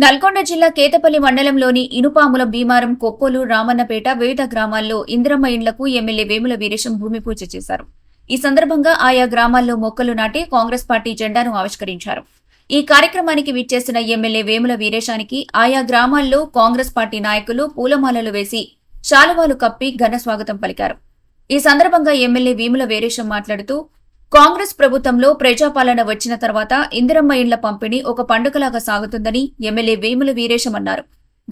నల్గొండ జిల్లా కేతపల్లి మండలంలోని ఇనుపాముల భీమారం, కొప్పోలు, రామన్నపేట, వివిధ గ్రామాల్లో ఇందిరమ్మ ఇండ్లకు ఎమ్మెల్యే వేముల వీరేశం భూమి పూజ చేశారు. ఈ సందర్భంగా ఆయా గ్రామాల్లో మొక్కలు నాటి కాంగ్రెస్ పార్టీ జెండాను ఆవిష్కరించారు. ఈ కార్యక్రమానికి విచ్చేసిన ఎమ్మెల్యే వేముల వీరేశానికి ఆయా గ్రామాల్లో కాంగ్రెస్ పార్టీ నాయకులు పూలమాలలు వేసి శాలువాలు కప్పి ఘన స్వాగతం పలికారు. ఈ సందర్భంగా ఎమ్మెల్యే వేముల వీరేశం మాట్లాడుతూ, కాంగ్రెస్ ప్రభుత్వంలో ప్రజాపాలన వచ్చిన తర్వాత ఇందిరమ్మ ఇండ్ల పంపిణీ ఒక పండుగలాగా సాగుతుందని ఎమ్మెల్యే వేముల వీరేశం అన్నారు.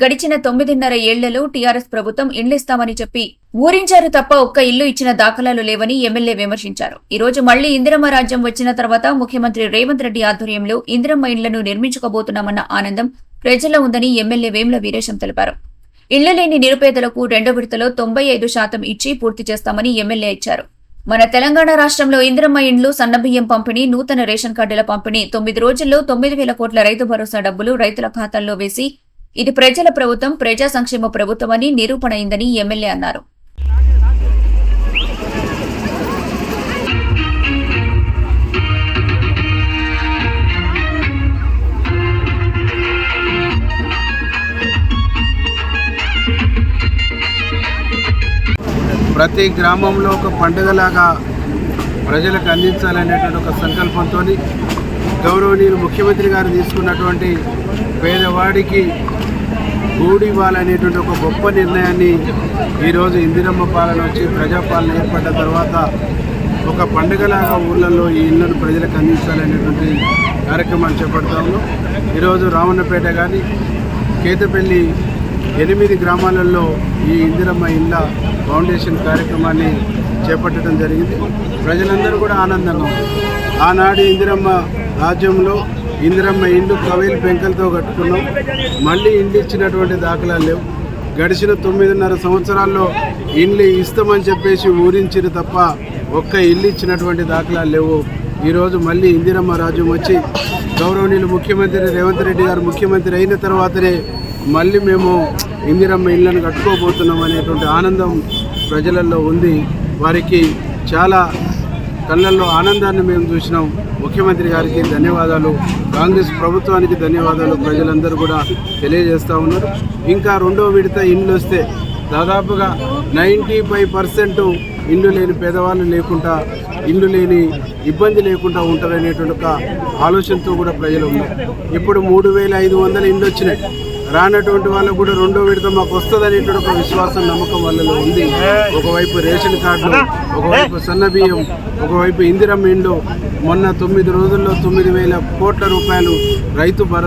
గడిచిన 9.5 ఏళ్లలో టీఆర్ఎస్ ప్రభుత్వం ఇండ్లిస్తామని చెప్పి ఊరించారు తప్ప ఒక్క ఇల్లు ఇచ్చిన దాఖలాలు లేవని ఎమ్మెల్యే విమర్శించారు. ఈ రోజు మళ్లీ ఇందిరమ్మ రాజ్యం వచ్చిన తర్వాత ముఖ్యమంత్రి రేవంత్ రెడ్డి ఆధ్వర్యంలో ఇందిరమ్మ ఇండ్లను నిర్మించుకోబోతున్నామన్న ఆనందం ప్రజల్లో ఉందని ఎమ్మెల్యే వేముల వీరేశం తెలిపారు. ఇళ్లు లేని నిరుపేదలకు 2వ విడతలో 95% ఇచ్చి పూర్తి చేస్తామని ఎమ్మెల్యే ఇచ్చారు. మన తెలంగాణ రాష్ట్రంలో ఇందిరమ్మ ఇండ్లు, సన్నబియ్యం పంపిణీ, నూతన రేషన్ కార్డుల పంపిణీ, 9 రోజుల్లో 9,000 కోట్ల రైతు భరోసా డబ్బులు రైతుల ఖాతాల్లో వేసి ఇది ప్రజల ప్రభుత్వం, ప్రజా సంక్షేమ ప్రభుత్వమని నిరూపణ అయిందని ఎమ్మెల్యే అన్నారు. ప్రతి గ్రామంలో ఒక పండుగలాగా ప్రజలకు అందించాలనేటువంటి ఒక సంకల్పంతో గౌరవనీయులు ముఖ్యమంత్రి గారు తీసుకున్నటువంటి పేదవాడికి గూడు ఇవ్వాలనేటువంటి ఒక గొప్ప నిర్ణయాన్ని ఈరోజు ఇందిరమ్మ పాలన వచ్చి ప్రజాపాలన ఏర్పడ్డ తర్వాత ఒక పండుగలాగా ఊళ్ళల్లో ఈ ఇళ్లను ప్రజలకు అందించాలనేటువంటి కార్యక్రమాన్ని చేపడతాము. ఈరోజు రామన్నపేట కానీ కేతపల్లి 8 గ్రామాలలో ఈ ఇందిరమ్మ ఇళ్ల ఫౌండేషన్ కార్యక్రమాన్ని చేపట్టడం జరిగింది. ప్రజలందరూ కూడా ఆనందంగా ఉన్నారు. ఆనాడు ఇందిరమ్మ రాజ్యంలో ఇందిరమ్మ ఇండ్లు కవేలు పెంకలతో కట్టుకున్నాం. మళ్ళీ ఇండ్లు ఇచ్చినటువంటి దాఖలాలు లేవు. గడిచిన 9.5 సంవత్సరాల్లో ఇండ్లు ఇస్తామని చెప్పేసి ఊరించిరు తప్ప ఒక్క ఇల్లు ఇచ్చినటువంటి దాఖలాలు లేవు. ఈరోజు మళ్ళీ ఇందిరమ్మ రాజ్యం వచ్చి గౌరవనీయులు ముఖ్యమంత్రి రేవంత్ రెడ్డి గారు ముఖ్యమంత్రి అయిన తర్వాతనే మళ్ళీ మేము ఇందిరమ్మ ఇళ్లను కట్టుకోబోతున్నాం అనేటువంటి ఆనందం ప్రజలలో ఉంది. వారికి చాలా కళ్ళల్లో ఆనందాన్ని మేము చూసినాం. ముఖ్యమంత్రి గారికి ధన్యవాదాలు, కాంగ్రెస్ ప్రభుత్వానికి ధన్యవాదాలు ప్రజలందరూ కూడా తెలియజేస్తూ ఉన్నారు. ఇంకా 2వ విడత ఇండ్లు వస్తే దాదాపుగా 95% ఇండ్లు లేని పేదవాళ్ళు లేకుండా, ఇండ్లు లేని ఇబ్బంది లేకుండా ఉంటారనేటువంటి ఒక ఆలోచనతో కూడా ప్రజలు ఉన్నారు. ఇప్పుడు 3,500 ఇండ్లు వచ్చినాయి. రానటువంటి వాళ్ళకు కూడా 2వ విడత మాకు వస్తుంది అనేటువంటి ఒక విశ్వాసం, నమ్మకం వాళ్ళలో ఉంది. ఒకవైపు రేషన్ కార్డులు, ఒకవైపు సన్నబియ్యం, ఒకవైపు ఇందిరమ్మ ఇండ్లు. మొన్న 9 రోజుల్లో 9,000 కోట్ల రూపాయలు రైతు భరోసా